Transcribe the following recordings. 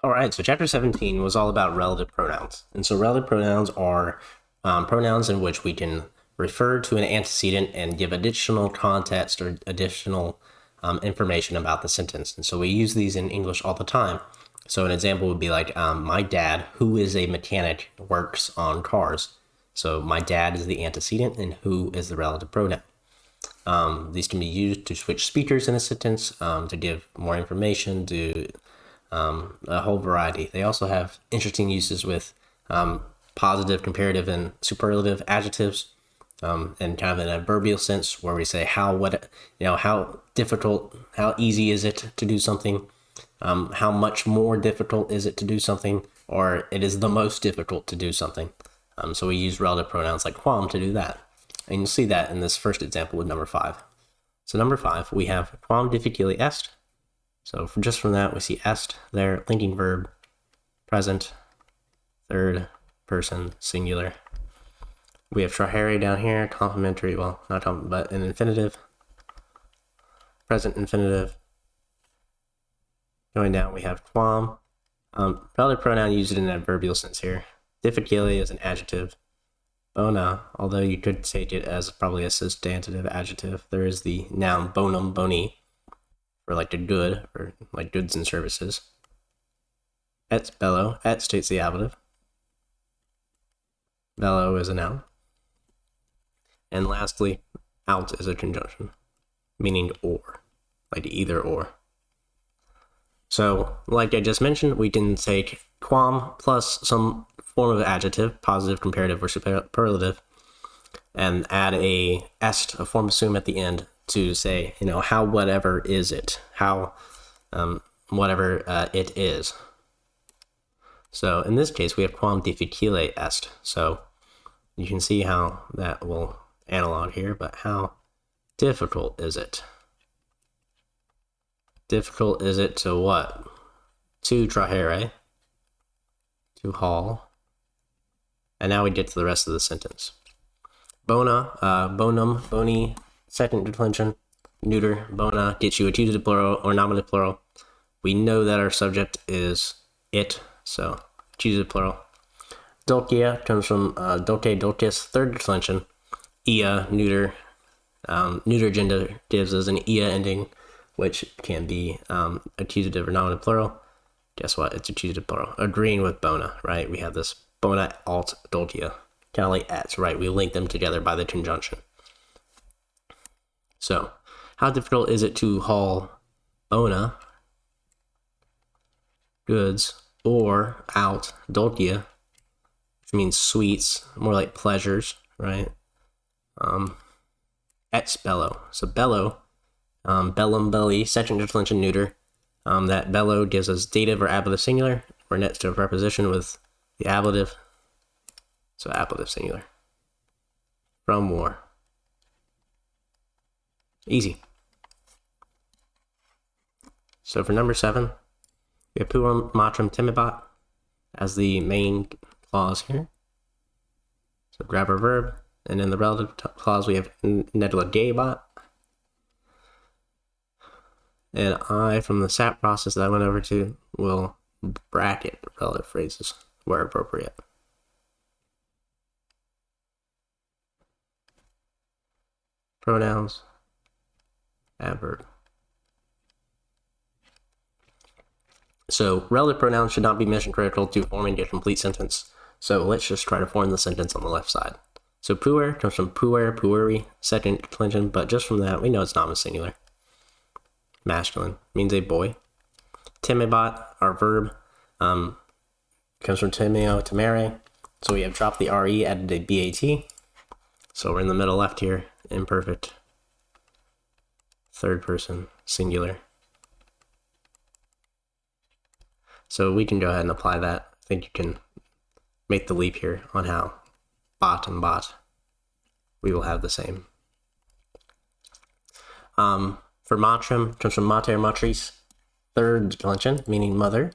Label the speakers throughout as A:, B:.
A: All right, so chapter 17 was all about relative pronouns. And so relative pronouns are pronouns in which we can refer to an antecedent and give additional context or additional information about the sentence. And so we use these in English all the time. So an example would be like, my dad, who is a mechanic, works on cars. So my dad is the antecedent and who is the relative pronoun. These can be used to switch speakers in a sentence, to give more information, to a whole variety. They also have interesting uses with positive, comparative, and superlative adjectives, and kind of an adverbial sense where we say how difficult, how easy is it to do something, how much more difficult is it to do something, or it is the most difficult to do something. So we use relative pronouns like quam to do that. And you'll see that in this first example with number 5. So number 5, we have quam difficile est. So just from that, we see est there, linking verb, present, third person, singular. We have trahere down here, complementary, well, not complementary, but an infinitive, present infinitive. Going down, we have quam. Relative pronoun used in an adverbial sense here. Difficile is an adjective. Bona, although you could take it as probably a substantive adjective. There is the noun bonum, boni, for like the good, or like goods and services. Et bello, et states the ablative. Bello is a noun. And lastly, out is a conjunction, meaning or, like either or. So, like I just mentioned, we can take quam plus some form of adjective, positive, comparative, or superlative, and add a est, a form of sum at the end to say, how whatever is it, how whatever it is. So in this case, we have quam difficile est. So you can see how that will analog here, but how difficult is it? Difficult is it to what? To trahere, to haul. And now we get to the rest of the sentence. Bona, bonum, boni, second declension, neuter, bona, gets you accusative plural or nominative plural. We know that our subject is it, so accusative plural. Dulcia comes from dulce, dulcis, third declension. Ia, neuter. Neuter gender gives us an ia ending, which can be accusative or nominative plural. Guess what? It's accusative plural. Agreeing with bona, right? We have this bona alt dulcia. Kind of like ets, right? We link them together by the conjunction. So, how difficult is it to haul bona, goods, or out dulcia, which means sweets, more like pleasures, right? Et bello. So bello, bellum, belly, second declension neuter. That bello gives us dative or ablative singular, or next to a preposition with the ablative. So ablative singular. From war. Easy. So for number 7, we have puum matrim timibat as the main clause here. So grab our verb, and in the relative clause we have nedla gebat. And I, from the SAP process that I went over to, will bracket relative phrases where appropriate. Pronouns, adverb. So relative pronouns should not be mission critical to forming a complete sentence. So let's just try to form the sentence on the left side. So puer comes from puer, pueri, second declension, but just from that we know it's not singular. Masculine means a boy. Timibat, our verb, comes from timeo, temere. So we have dropped the re, added a bat. So we're in the middle left here, imperfect. Third person, singular. So we can go ahead and apply that. I think you can make the leap here on how bot and bot, we will have the same. For matrim, comes from mater, matris, third declension, meaning mother.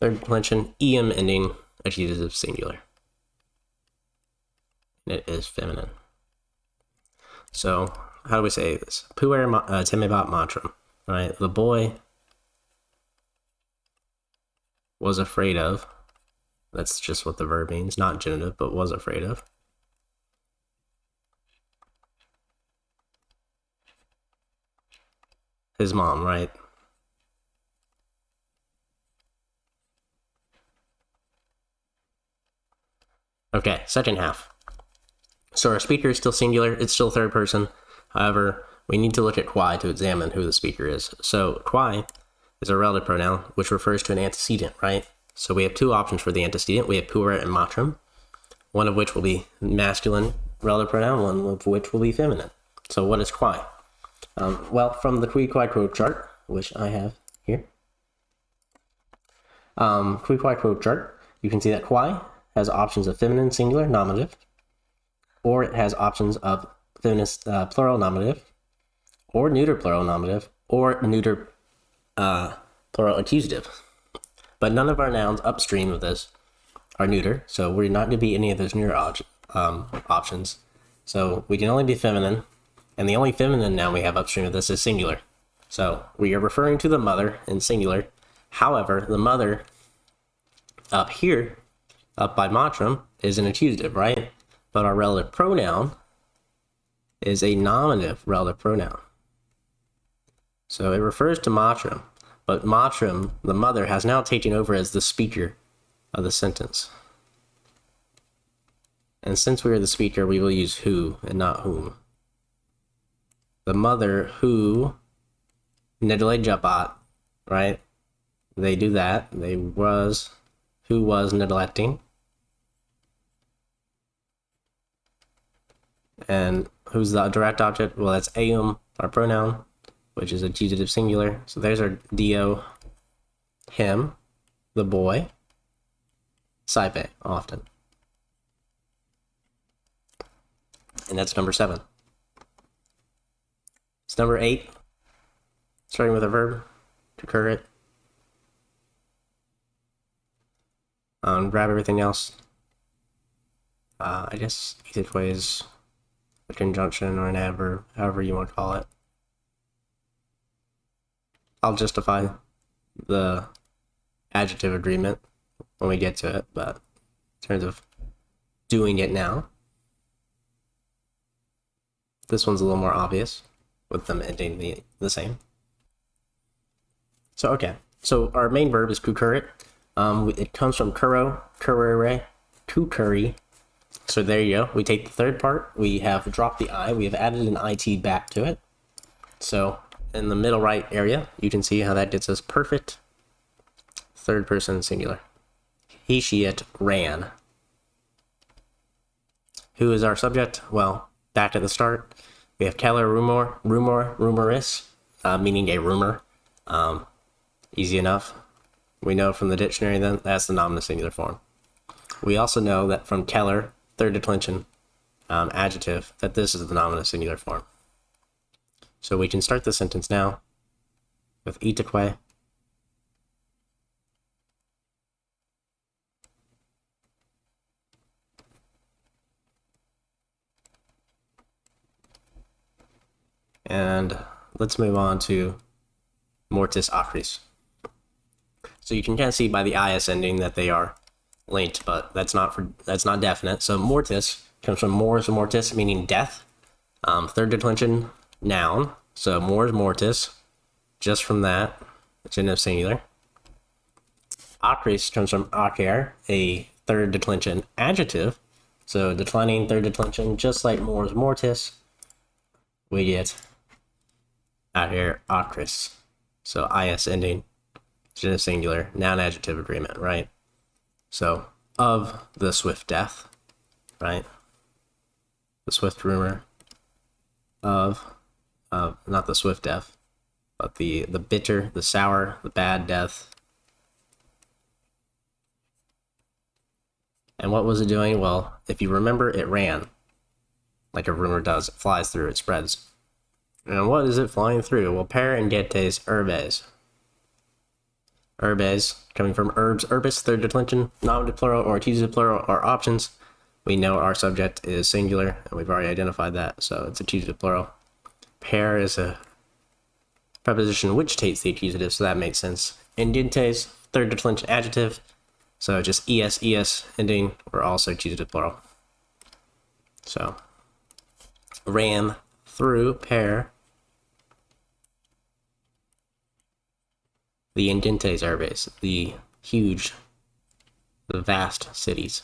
A: Third declension, eum ending, accusative singular. And it is feminine. So, how do we say this? Puer timibat matrim, right? The boy was afraid of. That's just what the verb means, not genitive, but was afraid of. His mom, right? Okay, second half. So our speaker is still singular, it's still third person. However, we need to look at quai to examine who the speaker is. So quai is a relative pronoun, which refers to an antecedent, right? So we have two options for the antecedent. We have puer and matrim, one of which will be masculine relative pronoun, one of which will be feminine. So what is quai? Well, from the qui quo quote chart, which I have here, qui quo quote chart, you can see that quai has options of feminine singular nominative, or it has options of feminist plural nominative, or neuter plural nominative, or neuter plural accusative. But none of our nouns upstream of this are neuter, so we're not going to be any of those neuter options. So we can only be feminine, and the only feminine noun we have upstream of this is singular. So we are referring to the mother in singular. However, the mother up here, up by matrim, is an accusative, right? But our relative pronoun is a nominative relative pronoun. So it refers to matrim, but matrim, the mother, has now taken over as the speaker of the sentence. And since we are the speaker, we will use who and not whom. The mother who neglecjabat, right? They do that. Who was neglecting. And who's the direct object? Well, that's eum, our pronoun, which is accusative singular. So there's our dio, him, the boy, saipe, often. And that's number 7. It's number 8, starting with a verb, concurrent. Grab everything else. I guess easiest way is a conjunction or an adverb, however you want to call it. I'll justify the adjective agreement when we get to it, but in terms of doing it now, this one's a little more obvious with them ending the same. So, okay. So our main verb is kukurit. It comes from kuro, kurere, kukuri. So there you go. We take the third part. We have dropped the I. We have added an IT back to it. So in the middle right area, you can see how that gets us perfect third person singular. He, she, it ran. Who is our subject? Well, back at the start, we have Keller rumoris, meaning a rumor. Easy enough. We know from the dictionary then that's the nominative singular form. We also know that from Keller, third declension, adjective, that this is the nominative singular form. So we can start the sentence now with itaque. And let's move on to mortis acris. So you can kind of see by the is ending that they are linked, but that's not definite. So mortis comes from mors mortis, meaning death. Third declension noun. So mors mortis, just from that, genitive singular. Acris comes from acer, a third declension adjective. So declining third declension, just like mors mortis, we get acer acris. So is ending, genitive singular, noun adjective agreement, right? So of the swift death, right? The swift rumor of not the swift death, but the bitter, the sour, the bad death. And what was it doing? Well, if you remember, it ran like a rumor does. It flies through, it spreads. And what is it flying through? Well, per ingetes urbes. Urbes, coming from herbs, urbis, third declension, nominative plural or accusative plural are options. We know our subject is singular, and we've already identified that, so it's accusative plural. Per is a preposition which takes the accusative, so that makes sense. Indentes, third declension adjective. So just es ending, or also accusative plural. So ran through pair the Ingentes airbase, the huge, the vast cities.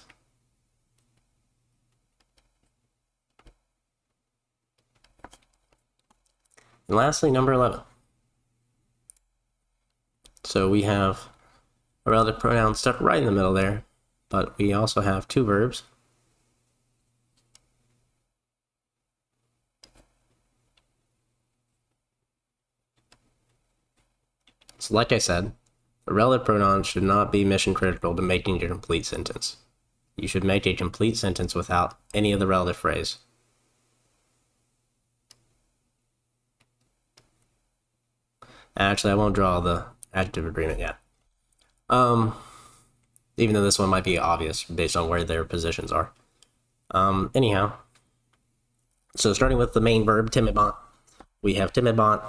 A: And lastly, number 11. So we have a relative pronoun stuck right in the middle there, but we also have two verbs. So like I said, a relative pronoun should not be mission critical to making a complete sentence. You should make a complete sentence without any of the relative phrase. Actually, I won't draw the adjective agreement yet. Even though this one might be obvious based on where their positions are. Anyhow, so starting with the main verb, timidbant, we have timidbant,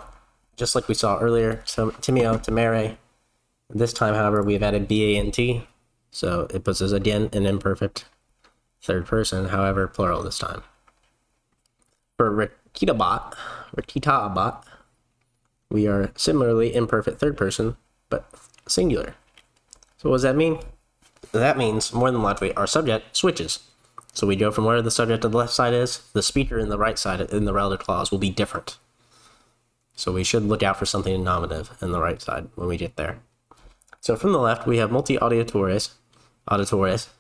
A: just like we saw earlier, so timio, timere. This time, however, we have added bant, so it puts us again in imperfect third person, however, plural this time. For retitabat, we are similarly imperfect third person, but singular. So what does that mean? That means, more than likely, our subject switches. So we go from where the subject on the left side is, the speaker in the right side in the relative clause will be different. So we should look out for something nominative in the right side when we get there. So from the left, we have multi-auditores.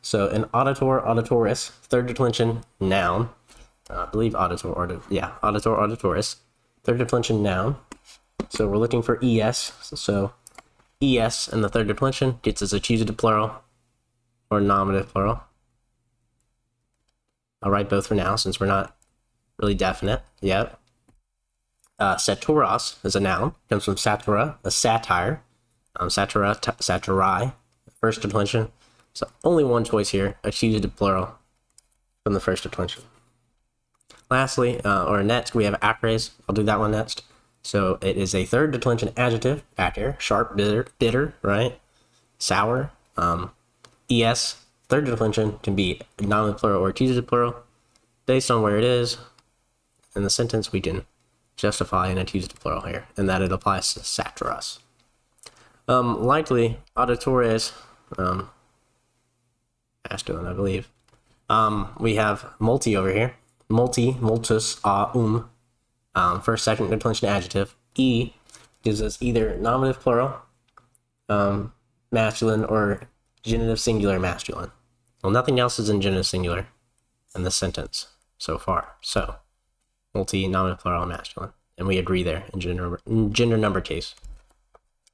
A: So an auditor, auditoris, third declension noun. I believe auditor, auditoris, third declension noun. So we're looking for es. So es in the third declension gets us accusative plural or nominative plural. I'll write both for now since we're not really definite yet. Saturos is a noun, comes from satura, a satire. Satira, satiri, first declension. So only one choice here, accusative plural from the first declension. Lastly, or next, we have acres. I'll do that one next. So it is a third declension adjective, acre, sharp, bitter, right? Sour. Es, third declension, can be nominative plural or accusative plural. Based on where it is in the sentence, we can justify an accusative plural here, and that it applies to saturos. Likely, auditores, masculine, I believe. We have multi over here. Multus, first, second declension adjective. E gives us either nominative plural, masculine, or genitive singular masculine. Well, nothing else is in genitive singular in this sentence so far. So, multi, nominative plural, masculine. And we agree there in gender number case.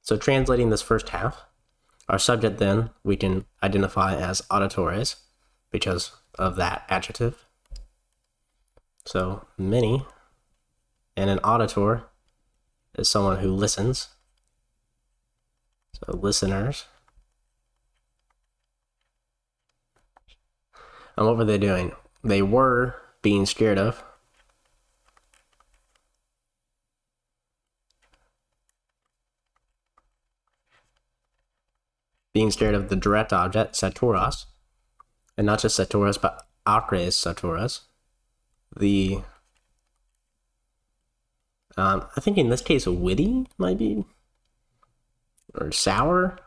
A: So translating this first half, our subject then we can identify as auditores because of that adjective. So many, and an auditor is someone who listens. So listeners. And what were they doing? They were being scared of. Being scared of the direct object, saturos, and not just saturos, but acres saturos. I think in this case, witty might be, or sour.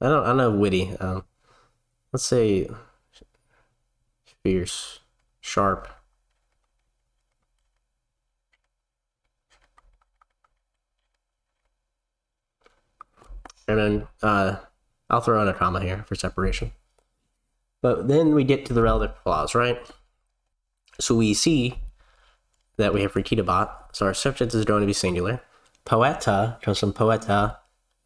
A: I don't know witty. Let's say fierce, sharp. And then I'll throw in a comma here for separation. But then we get to the relative clause, right? So we see that we have retitabat. So our subject is going to be singular. Poeta comes from poeta,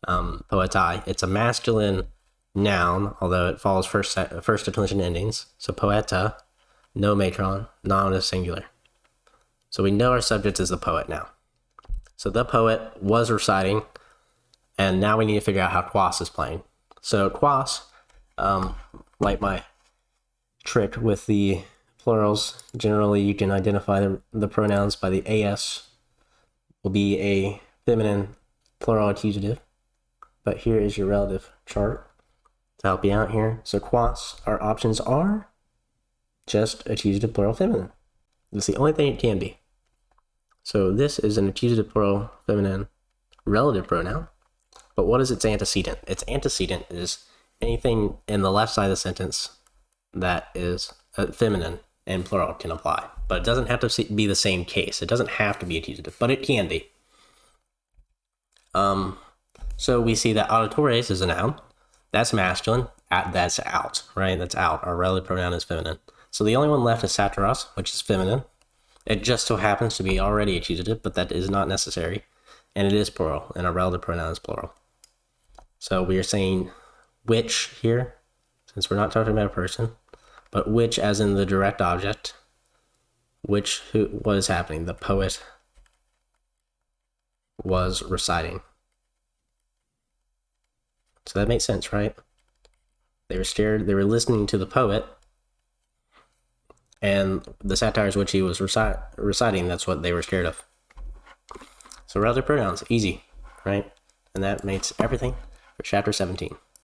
A: poetai. It's a masculine noun, although it follows first declension endings. So poeta, no matron, nominative singular. So we know our subject is the poet now. So the poet was reciting, and now we need to figure out how quas is playing. So quas, like my trick with the plurals, generally you can identify the pronouns by the as will be a feminine plural accusative. but here is your relative chart to help you out here. So quats, our options are just accusative plural feminine. That's the only thing it can be. So this is an accusative plural feminine relative pronoun. But what is its antecedent? Its antecedent is anything in the left side of the sentence that is feminine and plural can apply. But it doesn't have to be the same case. It doesn't have to be accusative, but it can be. So we see that auditores is a noun. That's masculine. That's out, right? That's out. Our relative pronoun is feminine. So the only one left is satiros, which is feminine. It just so happens to be already accusative, but that is not necessary. And it is plural, and our relative pronoun is plural. So we are saying which here, since we're not talking about a person, but which as in the direct object, what is happening? The poet was reciting. So that makes sense, right? They were scared, they were listening to the poet, and the satires which he was reciting, that's what they were scared of. So relative pronouns, easy, right? And that makes everything for chapter 17.